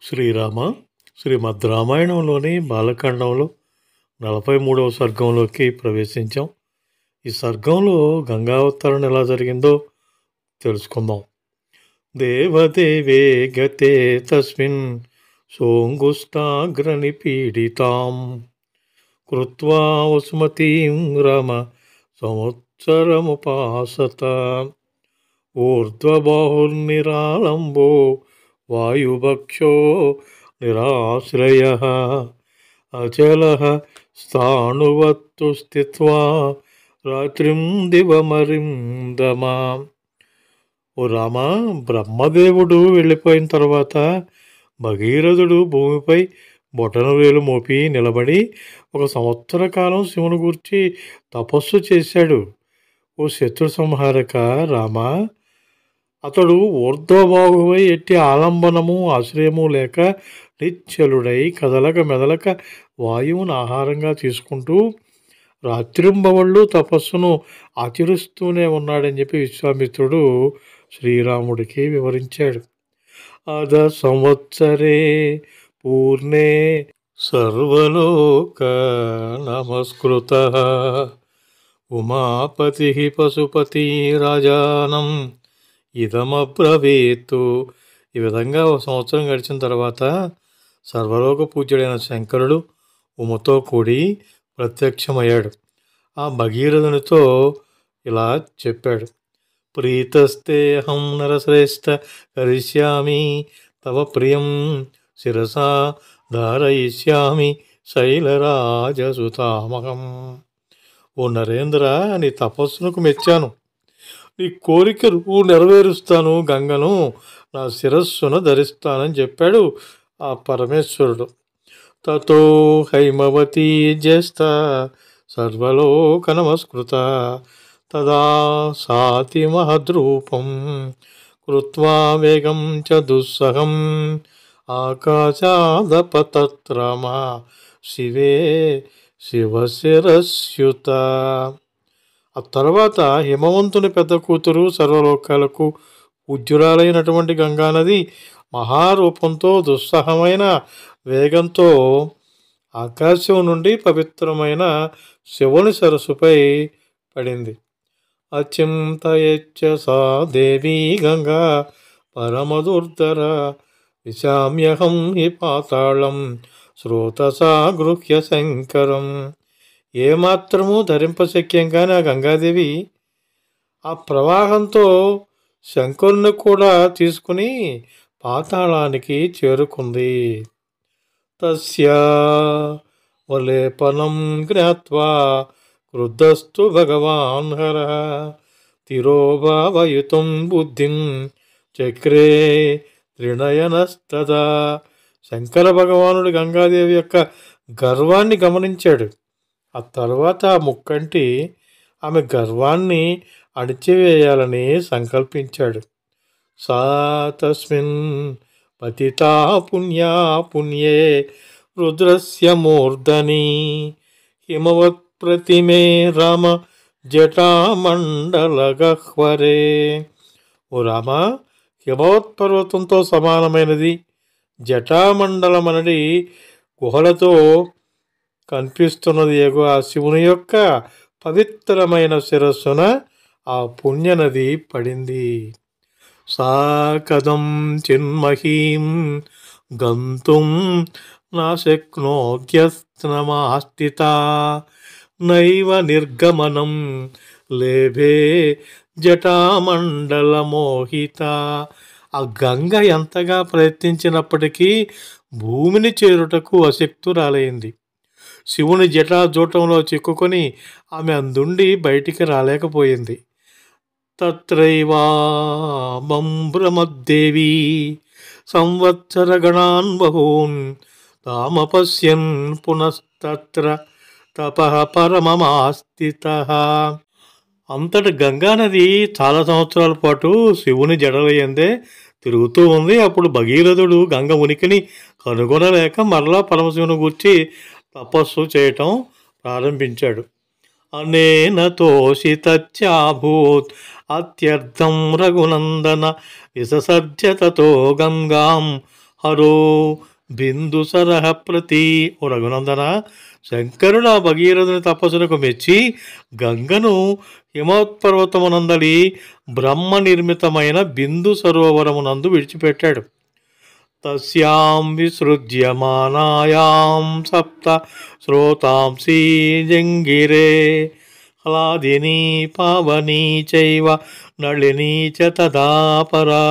శ్రీరామ శ్రీమద్ రామాయణంలోని బాలకాండంలో 43వ సర్గంలోకి ప్రవేశించాం. ఈ సర్గంలో గంగావతరణ ఎలా జరిగిందో తెలుసుకుందాం. దేవదేవే గతే తస్మిన్ సోంగుష్టాగ్రని పీడితాం కృత్వా వసుమతీం రామ సంవత్సరముపాసత ఊర్ధ్వబాహుర్నిరాళంబో వాయుభక్షో నిరాశ్రయః అచలః స్థాణువత్తు స్థిత్వా రాత్రిం దివమరిందమా. ఓ రామ, బ్రహ్మదేవుడు వెళ్ళిపోయిన తర్వాత భగీరథుడు భూమిపై బొటనవేలు మోపి నిలబడి 1 సంవత్సర కాలం శివుని గూర్చి తపస్సు చేశాడు. ఓ శత్రు సంహారక రామ, అతడు ఊర్ధ్వబాహువై ఎట్టి ఆలంబనము ఆశ్రయము లేక నిశ్చలుడై కదలక మెదలక వాయువును ఆహారంగా తీసుకుంటూ రాత్రింబవళ్ళు తపస్సును ఆచరిస్తూనే ఉన్నాడని చెప్పి విశ్వామిత్రుడు శ్రీరాముడికి వివరించాడు. అద సంవత్సరే పూర్ణే సర్వలోక నమస్కృత ఉమాపతి పశుపతి రాజానం ఇదమబ్రవీతు. ఈ విధంగా 1 సంవత్సరం గడిచిన తర్వాత సర్వలోక పూజ్యుడైన శంకరుడు ఉమతో కూడి ప్రత్యక్షమయ్యాడు. ఆ భగీరథునితో ఇలా చెప్పాడు. ప్రీతస్తేహం నరశ్రేష్ఠ కరిష్యామి తవ ప్రియం శిరసా ధారయిష్యామి శైలరాజసుతామహం. ఓ నరేంద్ర, నీ తపస్సునకు మెచ్చాను. నీ కోరికను నెరవేరుస్తాను. గంగను నా శిరస్సున ధరిస్తానని చెప్పాడు ఆ పరమేశ్వరుడు. తతో హైమవతీ జ్యేష్ఠ సర్వలోక నమస్కృత తదా సాతి మహద్రూపం కృత్వా వేగం చ దుస్సహం ఆకాశాదపతత్రమా శివే శివశిరస్యుత. ఆ తర్వాత హిమవంతుని పెద్ద కూతురు సర్వలోకాలకు పూజ్యురాలైనటువంటి గంగానది మహారూపంతో దుస్సహమైన వేగంతో ఆకాశం నుండి పవిత్రమైన శివుని సరస్సుపై పడింది. అచింతయచ్చ సా దేవీ గంగా పరమదుర్ధర విశామ్యహం హి పాతాళం శ్రోతసా గృహ్య శంకరం. ఏమాత్రము ధరింపశక్యం కాని ఆ గంగాదేవి ఆ ప్రవాహంతో శంకరుని కూడా తీసుకుని పాతాళానికి చేరుకుంది. తస్యా వలేపనం జ్ఞాత్వా క్రుద్ధస్తు భగవాన్ హర తిరోభావయుతం బుద్ధిం చక్రే త్రినయనస్తదా. శంకర భగవానుడు గంగాదేవి యొక్క గర్వాన్ని గమనించాడు. ఆ తర్వాత ఆ ముక్కంటి ఆమె గర్వాన్ని అణిచివేయాలని సంకల్పించాడు. సా తస్మిన్ పతితా పుణ్యా పుణ్యే రుద్రస్య మూర్ధని హిమవత్ ప్రతిమే రామ జటామండలగహ్వరే. ఓ రామ, హిమవత్ పర్వతంతో సమానమైనది జటామండలమనడి గుహలతో కనిపిస్తున్నది ఎగు ఆ శివుని యొక్క పవిత్రమైన శిరస్సున ఆ పుణ్యనది పడింది. సా కదం చిన్మహీం గంతుం నాశక్నోగ్యస్నమాస్థిత నైవ నిర్గమనం లేభే జటామండలమోహిత. ఆ గంగ ఎంతగా ప్రయత్నించినప్పటికీ భూమిని చేరుటకు అశక్తురాలైంది. శివుని జటాజూటంలో చిక్కుకొని ఆమె అందుండి బయటికి రాలేకపోయింది. తత్రైవాంభ్రమద్దేవీ సంవత్సర గణాన్ బహూన్ తామపశ్యన్ పునస్తత్ర తపః పరమమాస్థితః. అంతటి గంగానది చాలా సంవత్సరాల పాటు శివుని జడలయందే తిరుగుతూ ఉంది. అప్పుడు భగీరథుడు గంగ ఉనికిని కనుగొనలేక మరలా పరమశివుని గూర్చి తపస్సు చేయటం ప్రారంభించాడు. అనేన తోషితచ్చాభూత్ అత్యర్థం రఘునందన విససర్జ తతో గంగాం హరో బిందుసరః ప్రతి. ఓ రఘునందన, శంకరుడు ఆ భగీరథుని తపస్సునకు మెచ్చి గంగను హిమోత్పర్వతమునందలి బ్రహ్మ నిర్మితమైన బిందు సరోవరమునందు విడిచిపెట్టాడు. తస్యాం విసృజ్యమానాయాం సప్త శ్రోతాంసి జంగిరే హ్లాదినీ పావనీ చైవ నళినీ చ తదా పరా.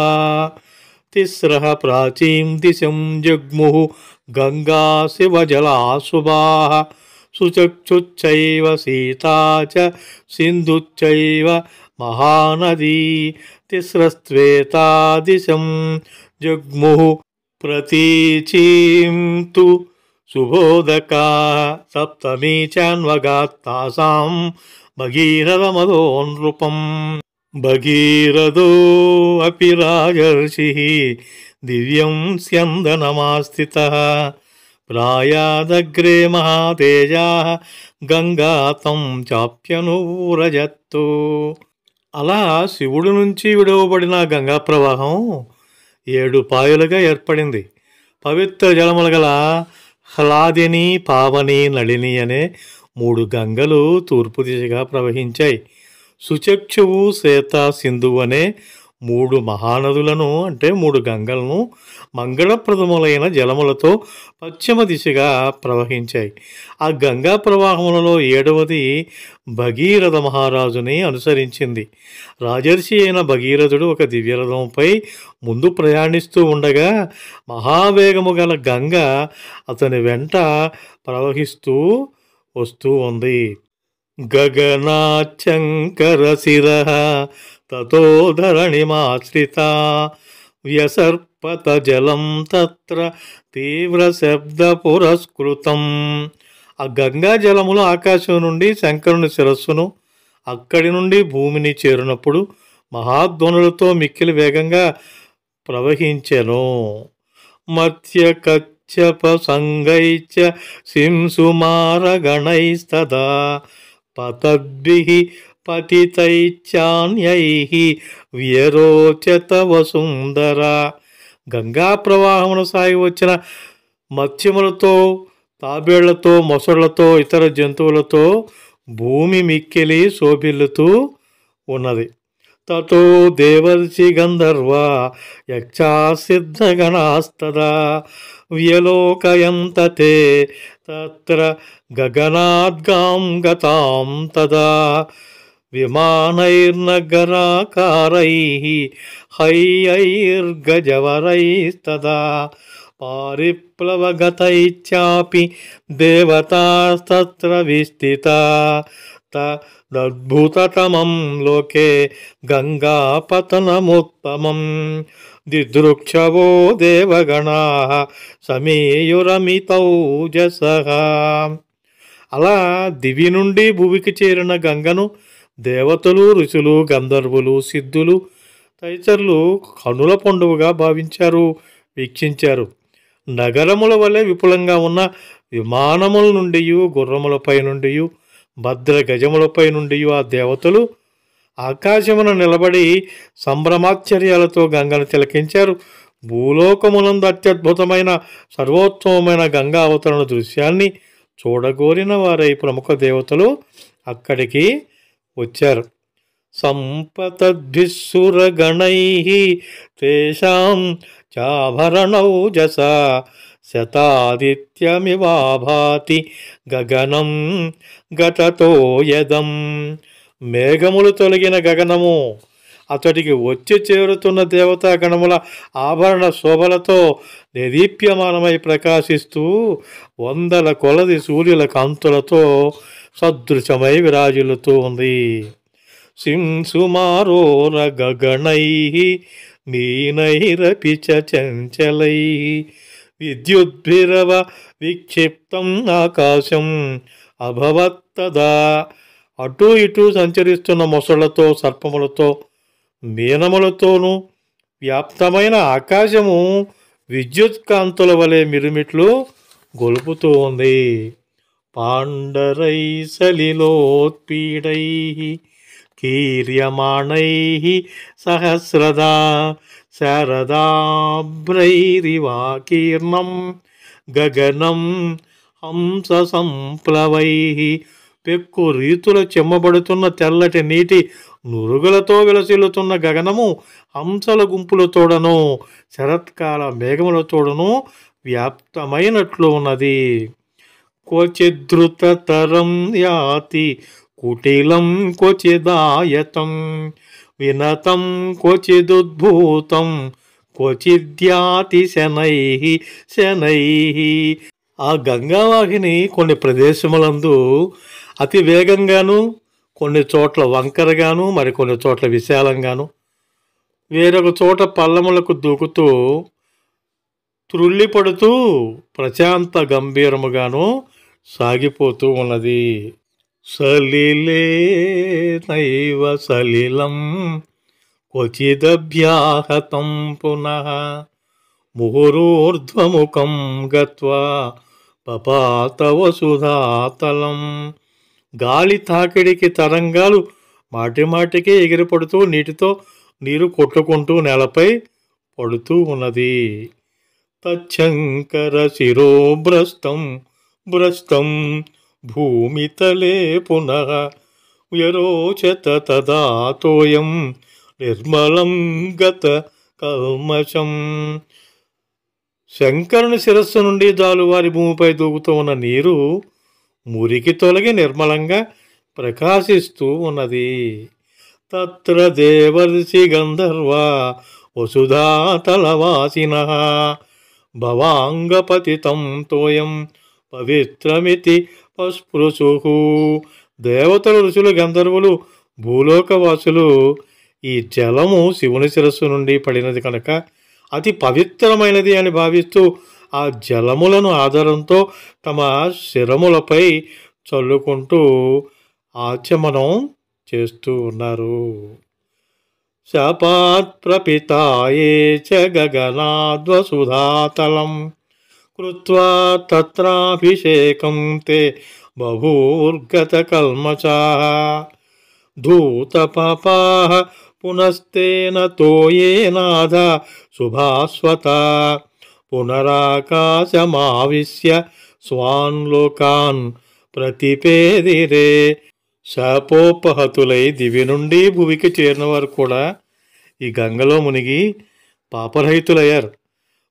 తిస్రః ప్రాచీం దిశం జగ్ముః గంగా శివజలాశుభాః సుచక్షుశ్చైవ సీతా చ సింధుశ్చైవ మహానదీ. తిస్రస్త్వేతా దిశం జగ్ముః ప్రతీచీం తు సుబోధకా. సప్తమీ చాన్వగాత్ తాసాం భగీరథమదో నృపం. భగీరథో అపి రాజర్షిః దివ్యం స్యందనమాస్థితః. ప్రాయాదగ్రే మహాతేజాః గంగా తం చాప్యనువ్రజత్తు. అలా శివుడి నుంచి విడవబడిన గంగా ప్రవాహం 7 పాయలుగా ఏర్పడింది. పవిత్ర జలములు గల హ్లాదిని, పావని, నళిని అనే 3 గంగలు తూర్పు దిశగా ప్రవహించాయి. సుచక్షువు, శ్వేత, సింధువు అనే 3 మహానదులను అంటే 3 గంగలను మంగళప్రదములైన జలములతో పశ్చిమ దిశగా ప్రవహించాయి. ఆ గంగా ప్రవాహములలో 7వది భగీరథ మహారాజుని అనుసరించింది. రాజర్షి అయిన భగీరథుడు ఒక దివ్యరథంపై ముందు ప్రయాణిస్తూ ఉండగా మహావేగము గల గంగ అతని వెంట ప్రవహిస్తూ వస్తూ ఉంది. గగనాచంకర శిరః తతో ధరణిమాశ్రితా వ్యసర్పత జలం తత్ర తీవ్ర శబ్ద పురస్కృతం. ఆ గంగా జలములు ఆకాశం నుండి శంకరుని శిరస్సును, అక్కడి నుండి భూమిని చేరినప్పుడు మహాధ్వనులతో మిక్కిలి వేగంగా ప్రవహించెను. మత్స్య కచ్చప సంగైచ సింసుమారగణైస్తదా పతద్భిః పతితైశ్చాన్యైః వ్యరోచత వసుంధర. గంగా ప్రవాహమును సాగి వచ్చిన మత్స్యములతో, తాబేళ్లతో, మొసళ్లతో, ఇతర జంతువులతో భూమి మిక్కిలి శోభిల్లుతూ ఉన్నది. తతో దేవర్షి గంధర్వ యక్షాసిద్ధగణాస్తదా వ్యలోకయంత తే తత్ర గగనాద్గాం గతాం తదా విమానైర్నగరాకారైః హైయైర్గజవరైస్తదా పారిప్లవగతైశ్చాపి దేవతాస్తత్ర విస్థితా. తదద్భుతతమం లోకే గంగాపతనముత్తమం దిదృక్షవో దేవగణాః సమేయురమితౌజసః. అలా దివి నుండి భువికి చేరిన గంగను దేవతలు, ఋషులు, గంధర్వులు, సిద్ధులు తదితరులు కనుల పండుగగా భావించారు, వీక్షించారు. నగరముల వలె విపులంగా ఉన్న విమానముల నుండి, గుర్రములపై నుండి, భద్ర గజములపై నుండి ఆ దేవతలు ఆకాశమున నిలబడి సంభ్రమాశ్చర్యాలతో గంగను తిలకించారు. భూలోకమునందు అత్యద్భుతమైన సర్వోత్తమమైన గంగా అవతరణ దృశ్యాన్ని చూడగోరిన వారై ప్రముఖ దేవతలు అక్కడికి వచ్చారు. సంపతద్భిస్సురగణైః తేషాం చాభరణౌజస శతాదిత్యమివాభాతి గగనం గతతో యదం. మేఘములు తొలగిన గగనము అతడికి వచ్చి చేరుతున్న దేవతా గణముల ఆభరణ శోభలతో నిదీప్యమానమై ప్రకాశిస్తూ 100 కొలది సూర్యుల కాంతులతో సదృశమై విరాజిల్లుతూ ఉంది. సింసుమారోర గగణైః మీనైరపి చ చంచలైః విద్యుద్భిరవ విక్షిప్తం ఆకాశం అభవత్తదా. అటూ ఇటూ సంచరిస్తున్న మొసళ్లతో, సర్పములతో, మీనములతోనూ వ్యాప్తమైన ఆకాశము విద్యుత్ కాంతుల వలె మిరుమిట్లు గొలుపుతూ ఉంది. పాండరై సలిలోత్పీడైః కీర్యమాణైః సహస్రదా శారదాభ్రైరివాకీర్ణం గగనం హంస సంప్లవై. పెక్కు రీతుల చెమ్మబడుతున్న తెల్లటి నీటి నురుగులతో విలసిల్లుతున్న గగనము హంసల గుంపులతోడను శరత్కాల మేఘములతోడను వ్యాప్తమైనట్లు ఉన్నది. క్వచిద్ధృతతరం యాతి కుటిలం క్వచిదాయతం వినతం క్వచిదుద్భూతం క్వచిద్యాతి శనైః శనైః. ఆ గంగావాహిని కొన్ని ప్రదేశములందు అతి వేగంగాను, కొన్ని చోట్ల వంకరగాను, మరికొన్ని చోట్ల విశాలంగాను, వేరొక చోట పల్లములకు దూకుతూ త్రుళ్ళిపడుతూ ప్రశాంత గంభీరముగాను సాగిపోతూ ఉన్నది. సలిలే నైవ సలిలం క్వచిదభ్యాహతం పునః ముహురూర్ధ్వముఖం గత్వా పపాత వసుధాతలం. గాలి తాకిడికి తరంగాలు మాటిమాటికి ఎగిరిపడుతూ నీరు కొట్టుకుంటూ నేలపై పడుతూ ఉన్నది. తచ్చంకర శిరోభ్రష్టం భ్రష్టం భూమితలే పునః వ్యరోచత తదాతోయం నిర్మలం గత కల్మషం. శంకరుని శిరస్సు నుండి జాలువారి భూమిపై దూకుతూ ఉన్న నీరు మురికి తొలగి నిర్మలంగా ప్రకాశిస్తూ ఉన్నది. తత్ర దేవర్షి గంధర్వ వసుధాతలవాసినః భవాంగపతితం తోయం పవిత్రమితి పస్పృశుః. దేవతలు, ఋషులు, గంధర్వులు, భూలోకవాసులు ఈ జలము శివుని శిరస్సు నుండి పడినది కనుక అతి పవిత్రమైనది అని భావిస్తూ ఆ జలములను ఆధారంతో తమ శిరములపై చల్లుకుంటూ ఆచమనం చేస్తూ ఉన్నారు. శాపాత్ ప్రపితాయే చ గగనాద్వసుధాతలం కృత్వా తత్రాభిషేకం తే బభూర్గత కల్మషాః ధూతపాపాః పునస్తేన తోయేనాథ శుభాస్వత పునరాకాశమావిశ్య స్వాన్ లోకాన్ ప్రతిపేదిరే. శాపోపహతులై దివి నుండి భువికి చేరిన వారు కూడా ఈ గంగలో మునిగి పాపరహితులయ్యారు.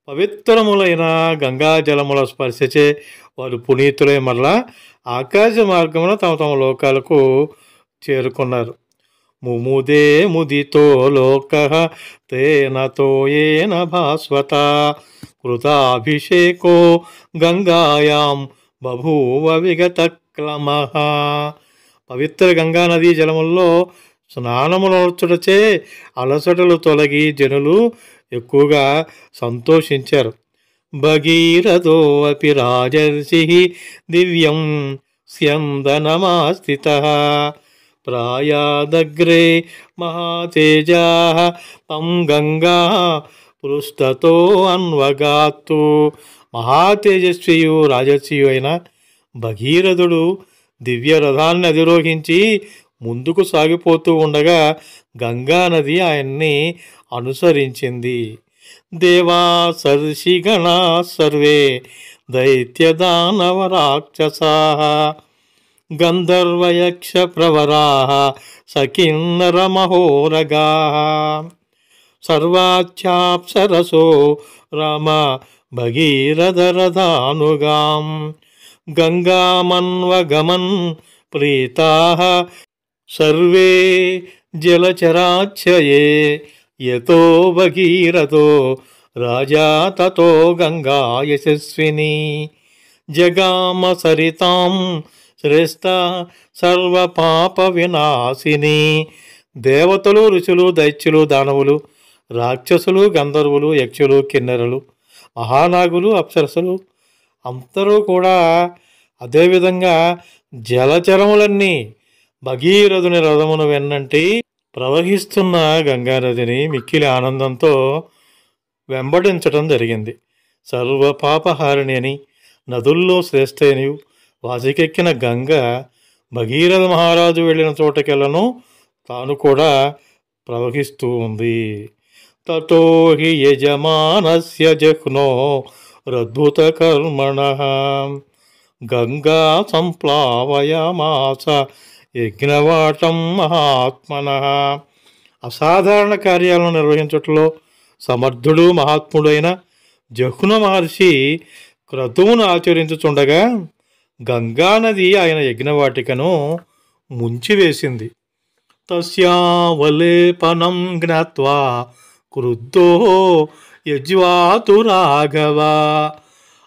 పవిత్రములైన గంగా జలముల స్పర్శచే వారు పునీతులై మరలా ఆకాశ మార్గమున తమ తమ లోకాలకు చేరుకున్నారు. ముముదే ముదితో లోకః తేన తోయేన భాస్వత కృతాభిషేకో గంగాయాం బభూవ విగతక్లమః. పవిత్ర గంగానదీ జలముల్లో స్నానమునర్చుటచే అలసటలు తొలగి జనులు ఎక్కువగా సంతోషించారు. భగీరథో అపి రాజర్షిః దివ్యం స్యందనమాస్థితః ప్రాయాదగ్రే మహాతేజాః తం గంగా పృష్ఠతో అన్వగాత్తు. మహాతేజస్వియు రాజర్షియు అయిన భగీరథుడు దివ్య రథాన్ని అధిరోహించి ముందుకు సాగిపోతూ ఉండగా గంగానది ఆయన్ని అనుసరించింది. దేవా సర్షిగణా సర్వే దైత్యదానవ రాక్షసాః గంధర్వయక్ష ప్రవరాః సకిన్నర మహోరగాః సర్వాచ్చాప్సరసో రామ భగీరథరథానుగాం గంగామన్వగమన్ ప్రీతాః సర్వే జలచరాక్షయే యతో భగీరథో రాజా తతో గంగా యశస్విని జగామ సరితాం శ్రేష్ఠ సర్వపాప వినాశిని. దేవతలు, ఋషులు, దైత్యులు, దానవులు, రాక్షసులు, గంధర్వులు, యక్షులు, కిన్నెరలు, మహానాగులు, అప్సరసులు అందరూ కూడా అదేవిధంగా జలచరములన్నీ భగీరథుని రథమును వెన్నంటి ప్రవహిస్తున్న గంగానదిని మిక్కిలి ఆనందంతో వెంబడించటం జరిగింది. సర్వపాపహారిణి అని, నదుల్లో శ్రేష్టైనయు వాసికెక్కిన గంగ భగీరథ మహారాజు వెళ్ళిన చోటకెళ్ళను తాను కూడా ప్రవహిస్తూ ఉంది. తతో హి యజమానస్య జహ్నో రద్భుతకర్మణః గంగా సంప్లావయామాస యజ్ఞవాటం మహాత్మనః. అసాధారణ కార్యాలను నిర్వహించటంలో సమర్థుడు మహాత్ముడైన జహ్ను మహర్షి క్రతువును ఆచరించుచుండగా గంగానది ఆయన యజ్ఞవాటికను ముంచివేసింది. తస్యావలేపనం జ్ఞాత్వా క్రుద్ధో యజ్వాతు రాఘవ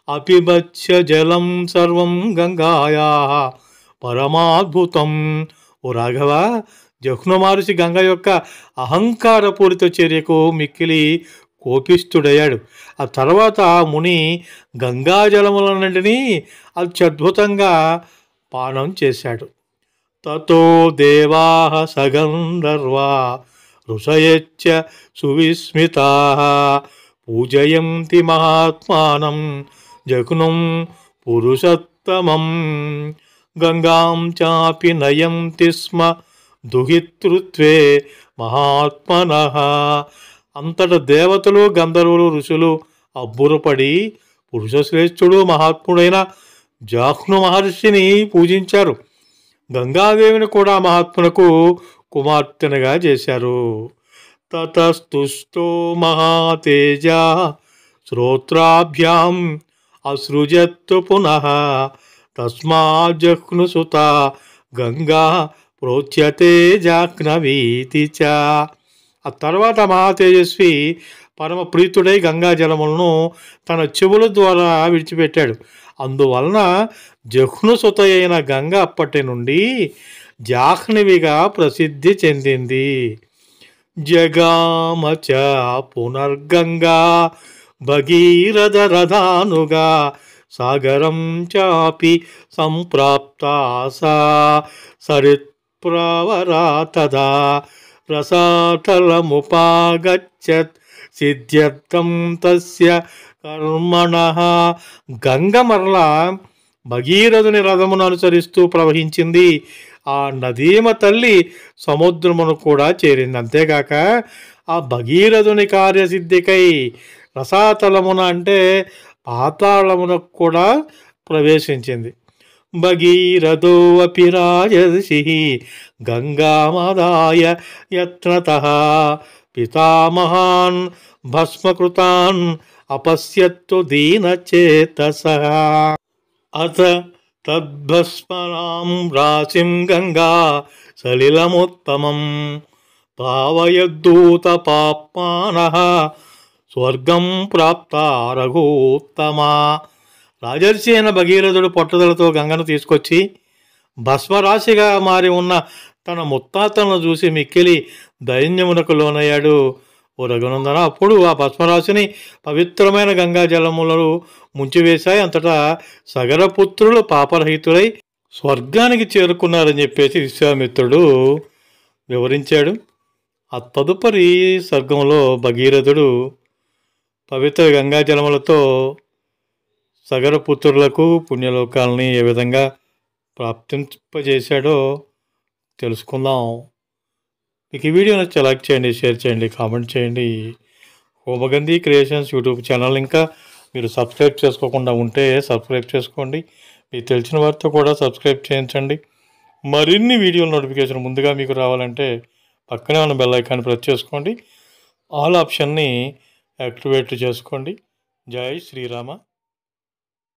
అపిబత్స్య జలం సర్వం గంగాయా పరమాద్భుతం. ఓ రాఘవ, జహ్ను మహర్షి గంగ యొక్క అహంకారపూరిత చర్యకు మిక్కిలి కోపిష్ఠుడయ్యాడు. ఆ తర్వాత ఆ ముని గంగాజలములన్నింటినీ అత్యద్భుతంగా పానం చేశాడు. తతో దేవాః సగంధర్వా ఋషయశ్చ సువిస్మితాః పూజయంతి మహాత్మానం జఘ్నుం పురుషోత్తమం గంగాం చాపి నయంతి స్మ దుహితృత్వే మహాత్మనః. అంతట దేవతలు, గంధర్వులు, ఋషులు అబ్బురపడి పురుషశ్రేష్ఠుడు మహాత్ముడైన జహ్ను మహర్షిని పూజించారు. గంగాదేవిని కూడా మహాత్మునకు కుమార్తెనుగా చేశారు. తతస్తుష్టో మహాతేజ శ్రోత్రాభ్యాం అసృజత్తు పునః తస్మాజ్జహ్నుసుత గంగా ప్రోచ్యతే జాహ్నవీతి చ. ఆ తర్వాత మహాతేజస్వి పరమ ప్రీతుడై గంగా జలములను తన చెవుల ద్వారా విడిచిపెట్టాడు. అందువలన జహ్నుసుత అయిన గంగ అప్పటి నుండి జాహ్నవిగా ప్రసిద్ధి చెందింది. జగామచ పునర్గంగా భగీరథ రథానుగా సాగరం చాపి సంప్రాప్తా సా సరిత్ప్రవరా తదా రసాతలముపాగచ్చత్ సిద్ధ్యర్థం తస్య కర్మణః. గంగ మరల భగీరథుని రథమును అనుసరిస్తూ ప్రవహించింది. ఆ నదీమ తల్లి సముద్రమును కూడా చేరింది. అంతేకాక ఆ భగీరథుని కార్యసిద్ధికై రసాతలమున అంటే పాతాళమునకు కూడా ప్రవేశించింది. భగీరథో అపి రాజర్షి గంగామదాయ యత్నతః పితామహాన్ భస్మకృతాన్ అపశ్యత్తు దీనచేతసః. అత తద్భస్మనాం రాశిం గంగా సలిలముత్తమం పావయద్దూత పాప్మానః స్వర్గం ప్రాప్తా రఘూత్తమా. రాజర్షి అయిన భగీరథుడు పట్టుదలతో గంగను తీసుకొచ్చి భస్మరాశిగా మారి ఉన్న తన ముత్తాతలను చూసి మిక్కిలి దైన్యమునకు లోనయ్యాడు. ఓ రఘునందన, అప్పుడు ఆ భస్మరాశిని పవిత్రమైన గంగా జలములను ముంచివేశాయి. అంతటా సగరపుత్రులు పాపరహితులై స్వర్గానికి చేరుకున్నారని చెప్పేసి విశ్వామిత్రుడు వివరించాడు. ఆ తదుపరి సర్గంలో భగీరథుడు పవిత్ర గంగా జలములతో సగరపుత్రులకు పుణ్యలోకాలని ఏ విధంగా ప్రాప్తింపజేశాడో తెలుసుకుందాం. మీకు ఈ వీడియో నచ్చితే లైక్ చేయండి, షేర్ చేయండి, కామెంట్ చేయండి. హోమగంధి క్రియేషన్స్ యూట్యూబ్ ఛానల్ ఇంకా మీరు సబ్స్క్రైబ్ చేసుకోకుండా ఉంటే సబ్స్క్రైబ్ చేసుకోండి. మీకు తెలిసిన వారితో కూడా సబ్స్క్రైబ్ చేయించండి. మరిన్ని వీడియోల నోటిఫికేషన్ ముందుగా మీకు రావాలంటే పక్కనే ఉన్న బెల్ ఐకాన్ ప్రెస్ చేసుకోండి. ఆల్ ఆప్షన్ని యాక్టివేట్ చేసుకోండి. జై శ్రీరామ.